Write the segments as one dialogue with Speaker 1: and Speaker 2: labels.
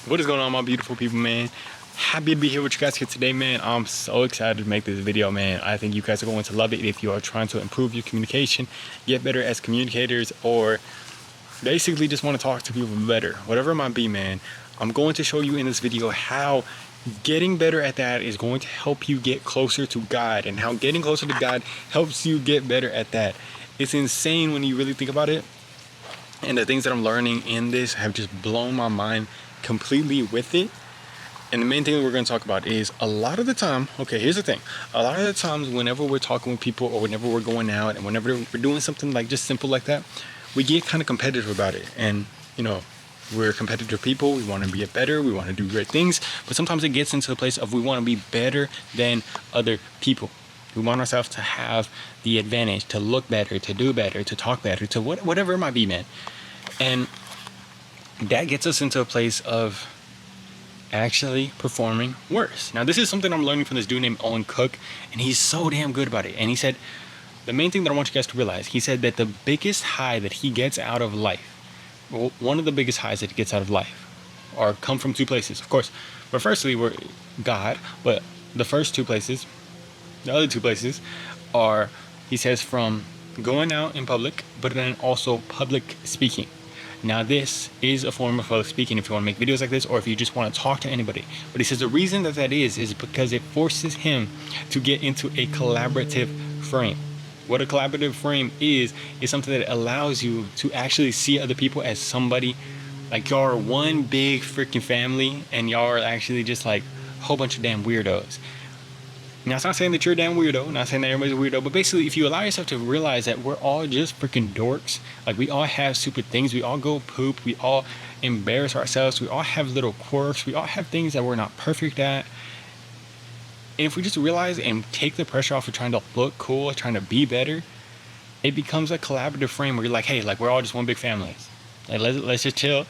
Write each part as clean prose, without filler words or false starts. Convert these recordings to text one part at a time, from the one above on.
Speaker 1: What is going on, my beautiful people, man? Happy to be here with you guys here today, man. I'm so excited to make this video, man. I think you guys are going to love it if you are trying to improve your communication, get better as communicators, or basically just want to talk to people better. Whatever it might be, man. I'm going to show you in this video how getting better at that is going to help you get closer to God, and how getting closer to God helps you get better at that. It's insane when you really think about it. And the things that I'm learning in this have just blown my mind completely with it. And the main thing that we're going to talk about is a lot of the time, okay, here's the thing. A lot of the times whenever we're talking with people, or whenever we're going out, and whenever we're doing something like just simple like that, we get kind of competitive about it. And, you know, we're competitive people. We want to get better. We want to do great things. But sometimes it gets into a place of we want to be better than other people. We want ourselves to have the advantage, to look better, to do better, to talk better, to whatever it might be, man. And that gets us into a place of actually performing worse. Now, this is something I'm learning from this dude named Owen Cook, and he's so damn good about it. And he said, the main thing that I want you guys to realize, he said that the biggest high that he gets out of life, well, one of the biggest highs that he gets out of life, are come from two places, of course. But firstly, we're God, but the first two places, the other two places are, he says, from going out in public, but then also public speaking. Now, this is a form of public speaking if you want to make videos like this, or if you just want to talk to anybody. But he says the reason that is because it forces him to get into a collaborative frame. What a collaborative frame is something that allows you to actually see other people as somebody, like y'all are one big freaking family, and y'all are actually just like a whole bunch of damn weirdos. Now, it's not saying that you're a damn weirdo, not saying that everybody's a weirdo, but basically, if you allow yourself to realize that we're all just freaking dorks, like we all have stupid things, we all go poop, we all embarrass ourselves, we all have little quirks, we all have things that we're not perfect at. And if we just realize and take the pressure off of trying to look cool, trying to be better, it becomes a collaborative frame where you're like, hey, like we're all just one big family. Like let's just chill,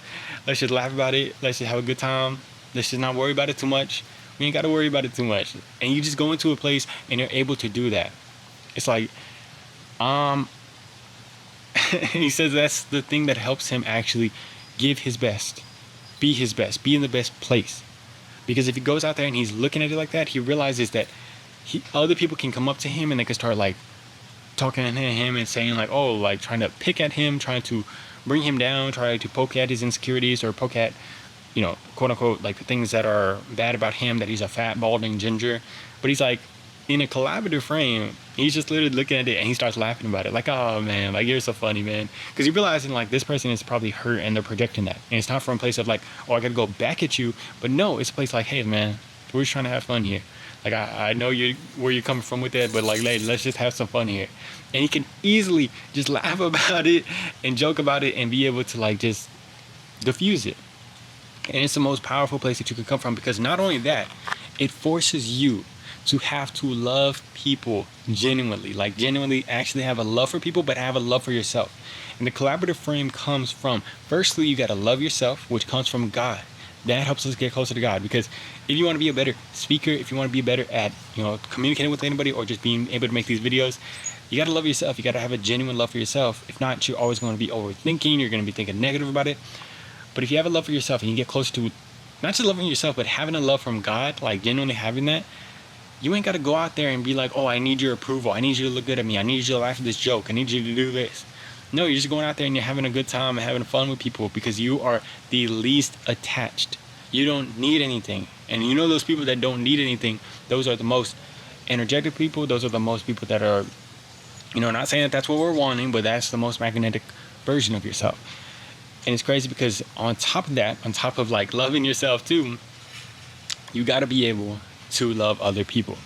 Speaker 1: let's just laugh about it, let's just have a good time, let's just not worry about it too much. We ain't got to worry about it too much. And you just go into a place and you're able to do that. It's like, he says that's the thing that helps him actually give his best, be in the best place. Because if he goes out there and he's looking at it like that, he realizes that other people can come up to him and they can start like talking at him and saying like, oh, like trying to pick at him, trying to bring him down, try to poke at his insecurities, or poke at, you know, quote unquote, like the things that are bad about him, that he's a fat, balding ginger. But he's like, in a collaborative frame, he's just literally looking at it and he starts laughing about it. Like, oh man, like you're so funny, man. Because you're realizing like this person is probably hurt and they're projecting that. And it's not from a place of like, oh, I gotta go back at you. But no, it's a place like, hey man, we're just trying to have fun here. Like I know where you're coming from with that, but like, hey, let's just have some fun here. And he can easily just laugh about it and joke about it and be able to like just diffuse it. And it's the most powerful place that you can come from, because not only that, it forces you to have to love people genuinely, like genuinely actually have a love for people, but have a love for yourself. And the collaborative frame comes from, firstly, you got to love yourself, which comes from God. That helps us get closer to God, because if you want to be a better speaker, if you want to be better at, you know, communicating with anybody, or just being able to make these videos, you got to love yourself. You got to have a genuine love for yourself. If not, you're always going to be overthinking. You're going to be thinking negative about it. But if you have a love for yourself and you get closer to not just loving yourself, but having a love from God, like genuinely having that, you ain't got to go out there and be like, oh, I need your approval. I need you to look good at me. I need you to laugh at this joke. I need you to do this. No, you're just going out there and you're having a good time and having fun with people, because you are the least attached. You don't need anything. And you know those people that don't need anything, those are the most energetic people. Those are the most people that are, you know, not saying that that's what we're wanting, but that's the most magnetic version of yourself. And it's crazy because on top of that, on top of like loving yourself too, you got to be able to love other people.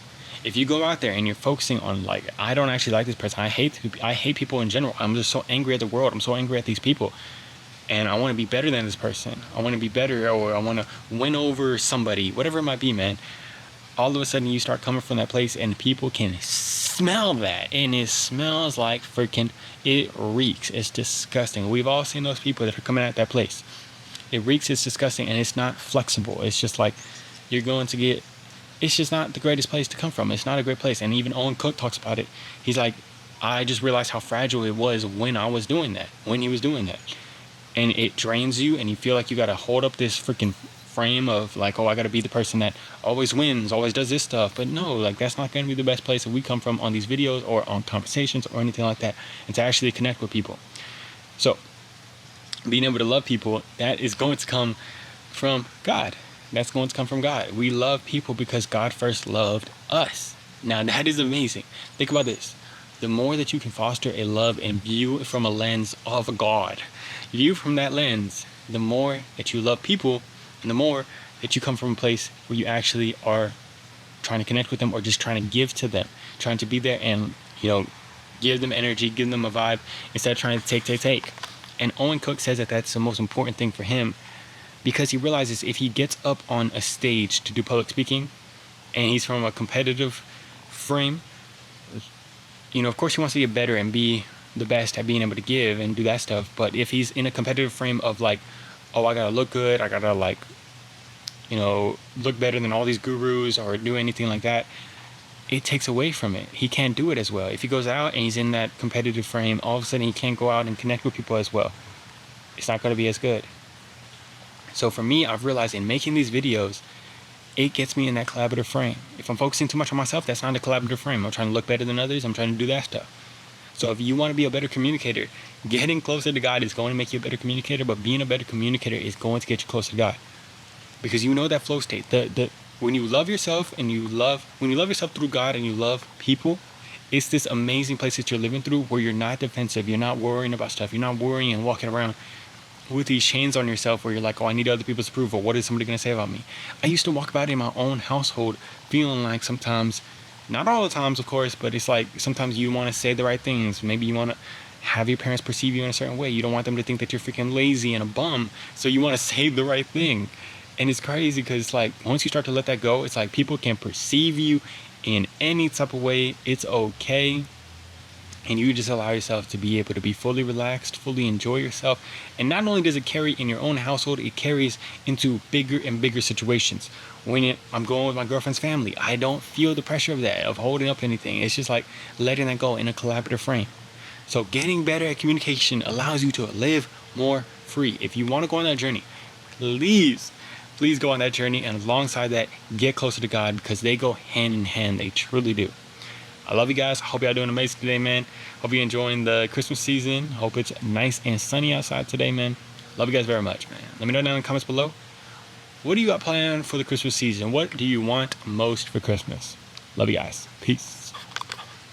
Speaker 1: If you go out there and you're focusing on like, I don't actually like this person, I hate people in general, I'm just so angry at the world, I'm so angry at these people, and I want to be better than this person, I want to be better, or I want to win over somebody, whatever it might be, man. All of a sudden you start coming from that place and people can smell that, and it smells like freaking, it reeks. It's disgusting. We've all seen those people that are coming at that place. It reeks, it's disgusting, and it's not flexible. It's just like you're going to get, it's just not the greatest place to come from. It's not a great place. And even Owen Cook talks about it. He's like, I just realized how fragile it was when I was doing that, when he was doing that. And it drains you, and you feel like you got to hold up this freaking frame of like, oh, I got to be the person that always wins, always does this stuff. But no, like that's not going to be the best place that we come from on these videos or on conversations or anything like that, and to actually connect with people. So being able to love people, that is going to come from God. That's going to come from God. We love people because God first loved us. Now that is amazing. Think about this. The more that you can foster a love and view it from a lens of God, view from that lens, the more that you love people, and the more that you come from a place where you actually are trying to connect with them or just trying to give to them, trying to be there and, give them energy, give them a vibe instead of trying to take. And Owen Cook says that that's the most important thing for him, because he realizes if he gets up on a stage to do public speaking and he's from a competitive frame, of course he wants to get better and be the best at being able to give and do that stuff. But if he's in a competitive frame of like, oh, I gotta look good, I gotta like, look better than all these gurus or do anything like that, it takes away from it. He can't do it as well. If he goes out and he's in that competitive frame, all of a sudden he can't go out and connect with people as well. It's not going to be as good. So for me, I've realized in making these videos, it gets me in that collaborative frame. If I'm focusing too much on myself, that's not a collaborative frame. I'm trying to look better than others. I'm trying to do that stuff. So if you want to be a better communicator, getting closer to God is going to make you a better communicator, but being a better communicator is going to get you closer to God. Because that flow state, when you love yourself when you love yourself through God and you love people, it's this amazing place that you're living through where you're not defensive, you're not worrying about stuff, you're not worrying and walking around with these chains on yourself where you're like, oh, I need other people's approval. What is somebody going to say about me? I used to walk about in my own household feeling like sometimes, not all the times, of course, but it's like sometimes you want to say the right things. Maybe you want to have your parents perceive you in a certain way. You don't want them to think that you're freaking lazy and a bum, so you want to say the right thing. And it's crazy because like once you start to let that go, it's like people can perceive you in any type of way. It's okay. And you just allow yourself to be able to be fully relaxed, fully enjoy yourself. And not only does it carry in your own household, it carries into bigger and bigger situations. When I'm going with my girlfriend's family, I don't feel the pressure of that, of holding up anything. It's just like letting that go in a collaborative frame. So getting better at communication allows you to live more free. If you want to go on that journey, please go on that journey, and alongside that, get closer to God, because they go hand in hand. They truly do. I love you guys. Hope y'all doing amazing today, man. Hope you're enjoying the Christmas season. Hope it's nice and sunny outside today, man. Love you guys very much, man. Let me know down in the comments below. What do you got planned for the Christmas season? What do you want most for Christmas? Love you guys. Peace.